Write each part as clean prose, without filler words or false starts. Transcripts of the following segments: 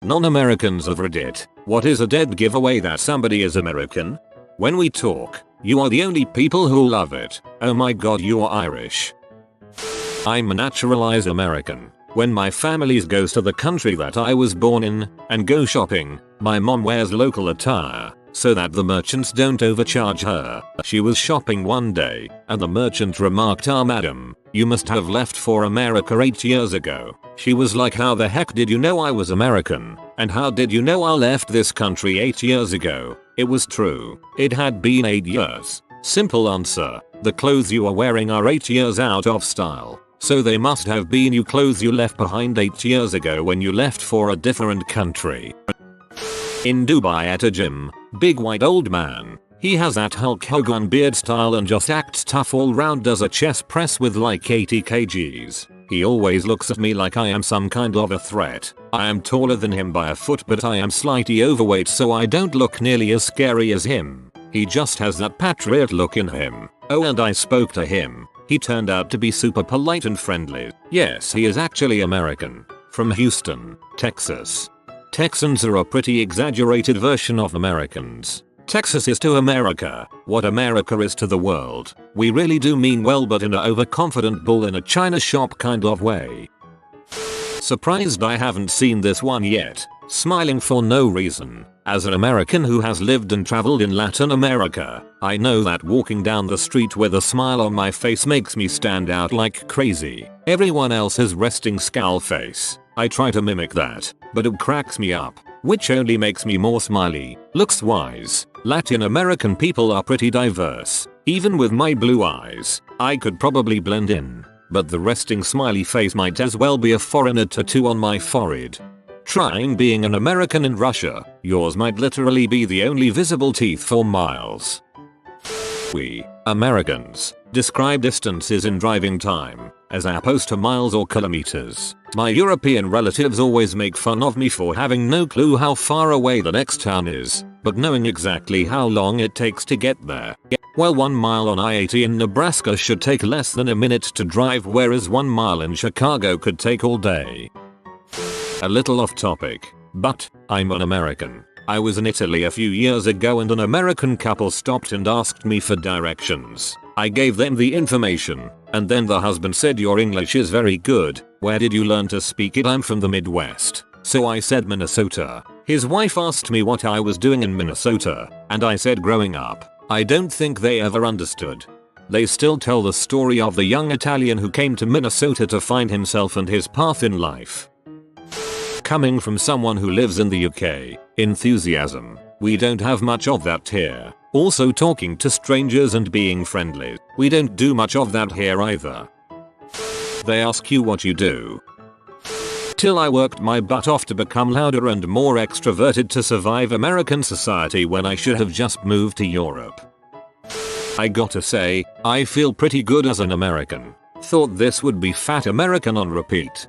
Non-Americans of Reddit, what is a dead giveaway that somebody is American? When we talk, you are the only people who love it. Oh my god, you are Irish. I'm a naturalized American. When my family goes to the country that I was born in and go shopping, my mom wears local attire so that the merchants don't overcharge her. She was shopping one day and the merchant remarked, "Ah madam, you must have left for America 8 years ago." She was like, "How the heck did you know I was American? And how did you know I left this country 8 years ago?" It was true. It had been 8 years. Simple answer. The clothes you are wearing are 8 years out of style. So they must have been you clothes you left behind 8 years ago when you left for a different country. In Dubai at a gym, big white old man. He has that Hulk Hogan beard style and just acts tough all round, does a chest press with like 80 kgs. He always looks at me like I am some kind of a threat. I am taller than him by a foot, but I am slightly overweight, so I don't look nearly as scary as him. He just has that patriot look in him. Oh, and I spoke to him. He turned out to be super polite and friendly. Yes, he is actually American. From Houston, Texas. Texans are a pretty exaggerated version of Americans. Texas is to America what America is to the world. We really do mean well, but in a overconfident bull in a china shop kind of way. Surprised I haven't seen this one yet. Smiling for no reason. As an American who has lived and traveled in Latin America, I know that walking down the street with a smile on my face makes me stand out like crazy. Everyone else has resting scowl face. I try to mimic that, but it cracks me up, which only makes me more smiley. Looks wise. Latin American people are pretty diverse. Even with my blue eyes, I could probably blend in. But the resting smiley face might as well be a foreigner tattoo on my forehead. Trying being an American in Russia, yours might literally be the only visible teeth for miles. We, Americans, describe distances in driving time as opposed to miles or kilometers. My European relatives always make fun of me for having no clue how far away the next town is, but knowing exactly how long it takes to get there. Well, 1 mile on I-80 in Nebraska should take less than a minute to drive, whereas 1 mile in Chicago could take all day. A little off topic, but I'm an American. I was in Italy a few years ago and an American couple stopped and asked me for directions. I gave them the information, and then the husband said, "Your English is very good. Where did you learn to speak it?" "I'm from the Midwest." So I said Minnesota. His wife asked me what I was doing in Minnesota, and I said growing up. I don't think they ever understood. They still tell the story of the young Italian who came to Minnesota to find himself and his path in life. Coming from someone who lives in the UK, enthusiasm. We don't have much of that here. Also talking to strangers and being friendly. We don't do much of that here either. They ask you what you do. Till I worked my butt off to become louder and more extroverted to survive American society when I should have just moved to Europe. I gotta say, I feel pretty good as an American. Thought this would be Fat American on repeat.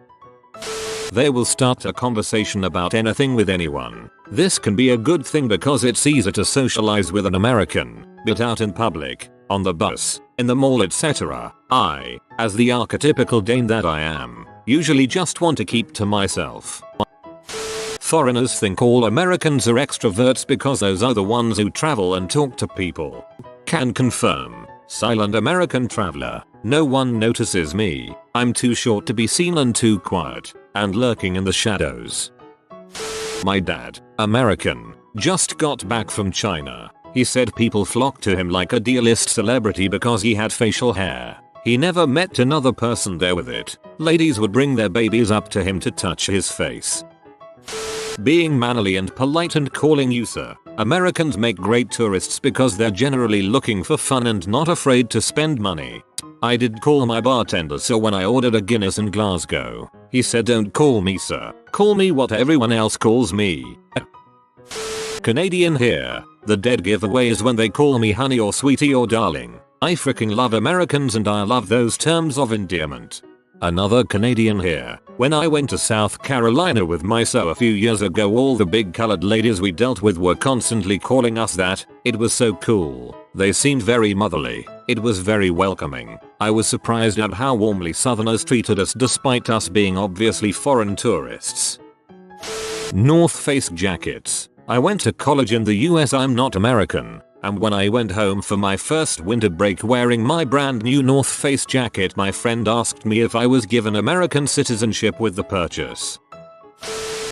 They will start a conversation about anything with anyone. This can be a good thing because it's easier to socialize with an American, but out in public, on the bus, in the mall, etc. I, as the archetypical Dane that I am, usually just want to keep to myself. Foreigners think all Americans are extroverts because those are the ones who travel and talk to people. Can confirm. Silent American traveler. No one notices me. I'm too short to be seen and too quiet, and lurking in the shadows. My dad, American, just got back from China. He said people flocked to him like a D-list celebrity because he had facial hair. He never met another person there with it. Ladies would bring their babies up to him to touch his face. Being manly and polite and calling you sir. Americans make great tourists because they're generally looking for fun and not afraid to spend money. I did call my bartender sir when I ordered a Guinness in Glasgow. He said, "Don't call me sir. Call me what everyone else calls me." Canadian here. The dead giveaway is when they call me honey or sweetie or darling. I freaking love Americans and I love those terms of endearment. Another Canadian here. When I went to South Carolina with my so a few years ago, all the big colored ladies we dealt with were constantly calling us that. It was so cool. They seemed very motherly. It was very welcoming. I was surprised at how warmly Southerners treated us despite us being obviously foreign tourists. North Face jackets. I went to college in the US. I'm not American. And when I went home for my first winter break wearing my brand new North Face jacket, my friend asked me if I was given American citizenship with the purchase.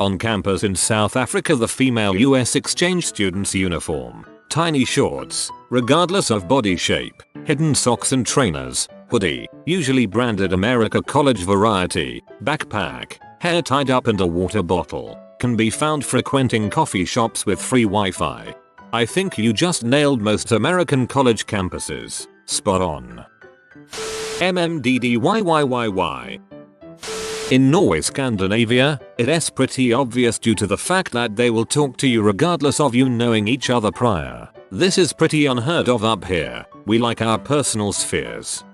On campus in South Africa, the female US exchange student's uniform. Tiny shorts, regardless of body shape, hidden socks and trainers, hoodie, usually branded America College variety, backpack, hair tied up and a water bottle, can be found frequenting coffee shops with free Wi-Fi. I think you just nailed most American college campuses. Spot on. MMDDYYYY. In Norway, Scandinavia, it's pretty obvious due to the fact that they will talk to you regardless of you knowing each other prior. This is pretty unheard of up here. We like our personal spheres.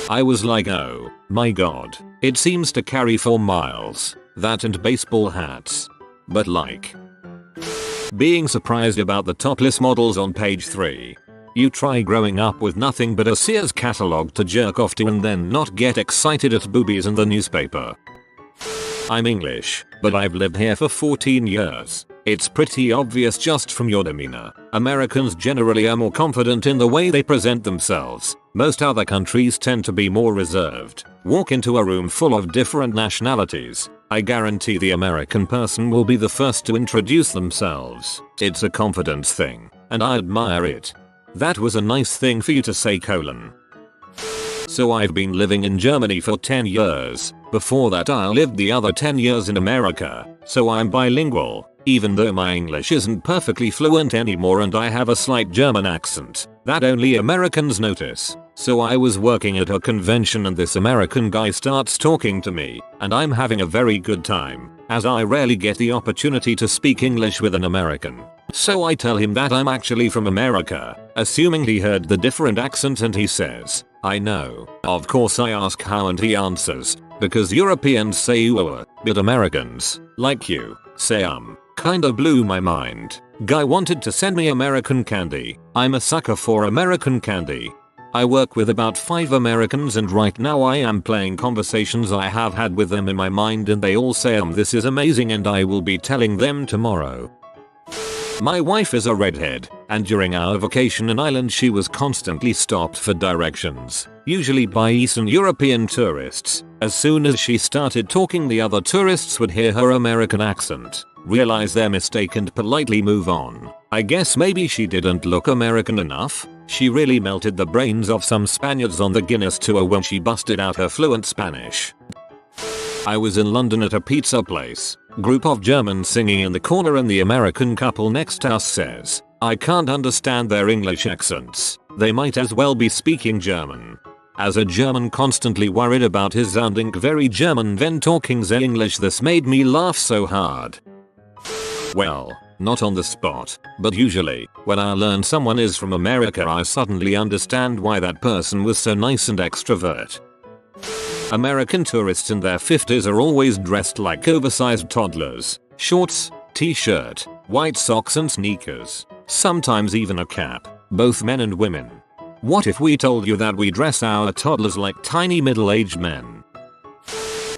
I was like, oh my god, it seems to carry 4 miles. That and baseball hats. But like, being surprised about the topless models on page 3. You try growing up with nothing but a Sears catalog to jerk off to and then not get excited at boobies in the newspaper. I'm English, but I've lived here for 14 years. It's pretty obvious just from your demeanor. Americans generally are more confident in the way they present themselves. Most other countries tend to be more reserved. Walk into a room full of different nationalities. I guarantee the American person will be the first to introduce themselves. It's a confidence thing, and I admire it. That was a nice thing for you to say, colon. So I've been living in Germany for 10 years. Before that I lived the other 10 years in America, so I'm bilingual, even though my English isn't perfectly fluent anymore and I have a slight German accent that only Americans notice. So I was working at a convention and this American guy starts talking to me, and I'm having a very good time, as I rarely get the opportunity to speak English with an American. So I tell him that I'm actually from America, assuming he heard the different accent, and he says, I know. Of course I ask how and he answers, because Europeans say you, but Americans, like you, say kinda blew my mind. Guy wanted to send me American candy. I'm a sucker for American candy. I work with about 5 Americans and right now I am playing conversations I have had with them in my mind and they all say this is amazing and I will be telling them tomorrow. My wife is a redhead, and during our vacation in Ireland she was constantly stopped for directions, usually by Eastern European tourists. As soon as she started talking the other tourists would hear her American accent, realize their mistake and politely move on. I guess maybe she didn't look American enough. She really melted the brains of some Spaniards on the Guinness tour when she busted out her fluent Spanish. I was in London at a pizza place. Group of Germans singing in the corner and the American couple next to us says, I can't understand their English accents. They might as well be speaking German. As a German constantly worried about his sounding very German when talking the English, this made me laugh so hard. Well, not on the spot, but usually, when I learn someone is from America I suddenly understand why that person was so nice and extrovert. American tourists in their 50s are always dressed like oversized toddlers. Shorts, t-shirt, white socks and sneakers. Sometimes even a cap. Both men and women. What if we told you that we dress our toddlers like tiny middle-aged men?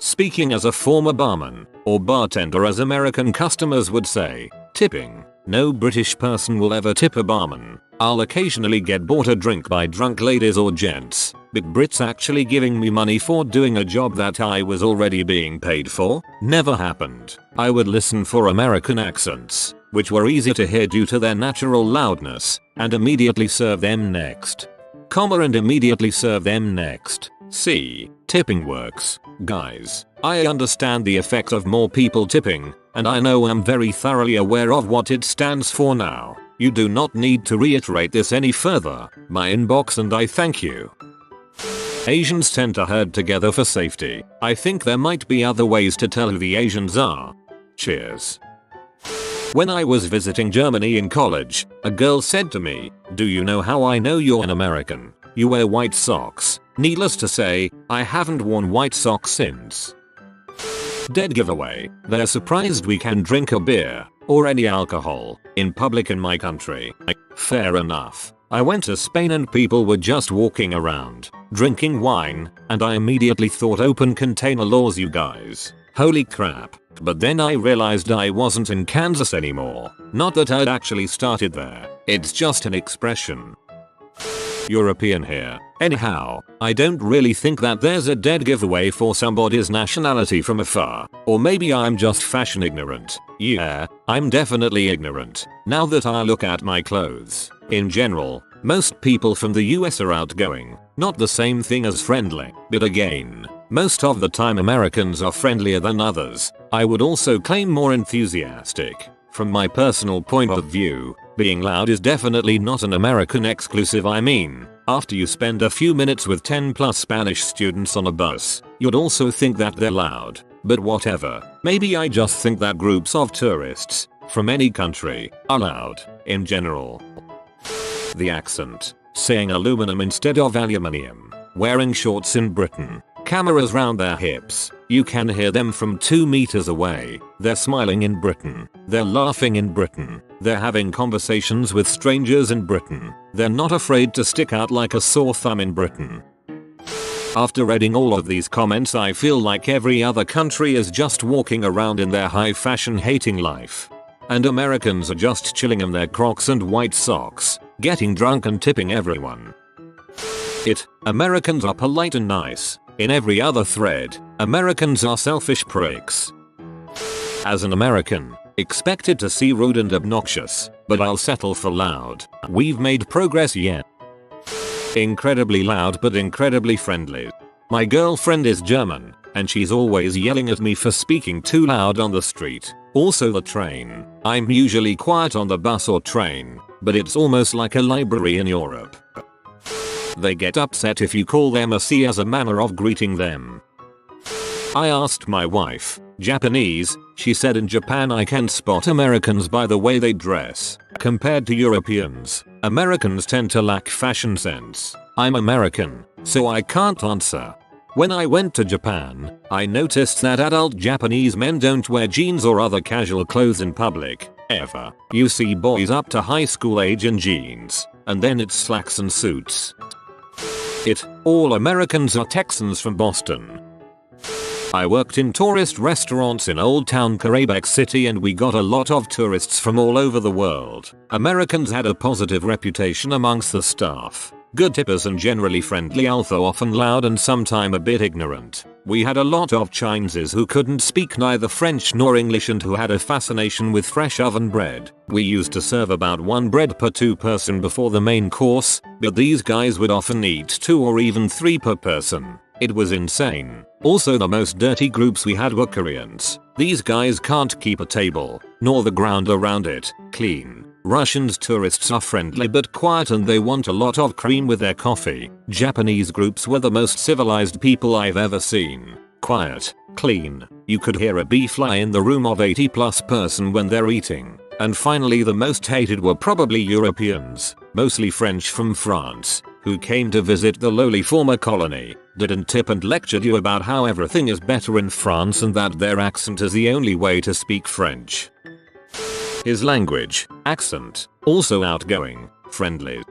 Speaking as a former barman, or bartender as American customers would say, tipping. No British person will ever tip a barman. I'll occasionally get bought a drink by drunk ladies or gents, but Brits actually giving me money for doing a job that I was already being paid for? Never happened. I would listen for American accents, which were easy to hear due to their natural loudness, and immediately serve them next. And immediately serve them next. See, tipping works. Guys, I understand the effect of more people tipping, and I know I'm very thoroughly aware of what it stands for now. You do not need to reiterate this any further. My inbox and I thank you. Asians tend to herd together for safety. I think there might be other ways to tell who the Asians are. Cheers. When I was visiting Germany in college, a girl said to me, do you know how I know you're an American? You wear white socks. Needless to say, I haven't worn white socks since. Dead giveaway. They're surprised we can drink a beer, or any alcohol, in public in my country. Fair enough. I went to Spain and people were just walking around, drinking wine, and I immediately thought open container laws, you guys. Holy crap. But then I realized I wasn't in Kansas anymore. Not that I'd actually started there. It's just an expression. European here. Anyhow, I don't really think that there's a dead giveaway for somebody's nationality from afar. Or maybe I'm just fashion ignorant. Yeah, I'm definitely ignorant. Now that I look at my clothes. In general, most people from the US are outgoing. Not the same thing as friendly. But again, most of the time Americans are friendlier than others. I would also claim more enthusiastic. From my personal point of view, being loud is definitely not an American exclusive. I mean, after you spend a few minutes with 10 plus Spanish students on a bus, you'd also think that they're loud. But whatever, maybe I just think that groups of tourists, from any country, are loud, in general. The accent. Saying aluminum instead of aluminium. Wearing shorts in Britain. Cameras round their hips. You can hear them from 2 meters away. They're smiling in Britain. They're laughing in Britain. They're having conversations with strangers in Britain. They're not afraid to stick out like a sore thumb in Britain. After reading all of these comments, I feel like every other country is just walking around in their high fashion hating life. And Americans are just chilling in their Crocs and white socks, getting drunk and tipping everyone. Americans are polite and nice. In every other thread, Americans are selfish pricks. As an American, expected to see rude and obnoxious, but I'll settle for loud. We've made progress yet. Incredibly loud but incredibly friendly. My girlfriend is German, and she's always yelling at me for speaking too loud on the street. Also the train. I'm usually quiet on the bus or train, but it's almost like a library in Europe. They get upset if you call them a C as a manner of greeting them. I asked my wife, Japanese, she said in Japan I can spot Americans by the way they dress. Compared to Europeans, Americans tend to lack fashion sense. I'm American, so I can't answer. When I went to Japan, I noticed that adult Japanese men don't wear jeans or other casual clothes in public, ever. You see boys up to high school age in jeans, and then it's slacks and suits. All Americans are Texans from Boston. I worked in tourist restaurants in Old Town Quebec City and we got a lot of tourists from all over the world. Americans had a positive reputation amongst the staff. Good tippers and generally friendly, although often loud and sometimes a bit ignorant. We had a lot of Chineses who couldn't speak neither French nor English and who had a fascination with fresh oven bread. We used to serve about 1 bread per 2 person before the main course, but these guys would often eat 2 or even 3 per person. It was insane. Also the most dirty groups we had were Koreans. These guys can't keep a table, nor the ground around it, clean. Russians tourists are friendly but quiet and they want a lot of cream with their coffee. Japanese groups were the most civilized people I've ever seen. Quiet, clean, you could hear a bee fly in the room of 80 plus person when they're eating. And finally the most hated were probably Europeans, mostly French from France, who came to visit the lowly former colony, didn't tip and lectured you about how everything is better in France and that their accent is the only way to speak French. His language, accent, also outgoing, friendly.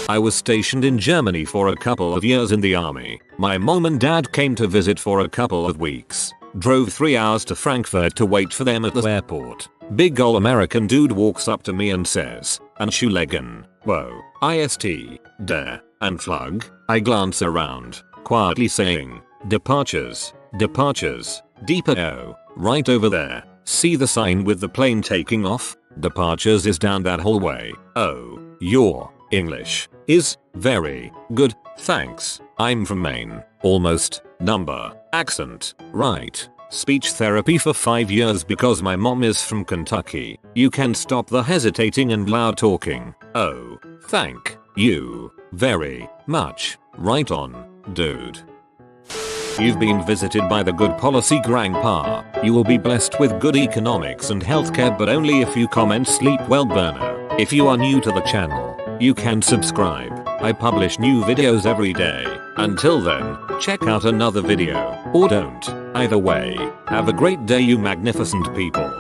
I was stationed in Germany for a couple of years in the army. My mom and dad came to visit for a couple of weeks. Drove 3 hours to Frankfurt to wait for them at the airport. Big ol' American dude walks up to me and says, "Anschulegen, whoa, ist, der, Anflug." I glance around, quietly saying, "Departures, departures, deeper oh, right over there. See the sign with the plane taking off? Departures is down that hallway." "Oh, your English is very good, thanks. I'm from Maine." Almost, number, accent, right. Speech therapy for 5 years because my mom is from Kentucky. You can stop the hesitating and loud talking. "Oh, thank you very much. Right on, dude." You've been visited by the Good Policy Grandpa. You will be blessed with good economics and healthcare, but only if you comment sleep well burner. If you are new to the channel, you can subscribe. I publish new videos every day. Until then, check out another video, or don't. Either way, have a great day you magnificent people.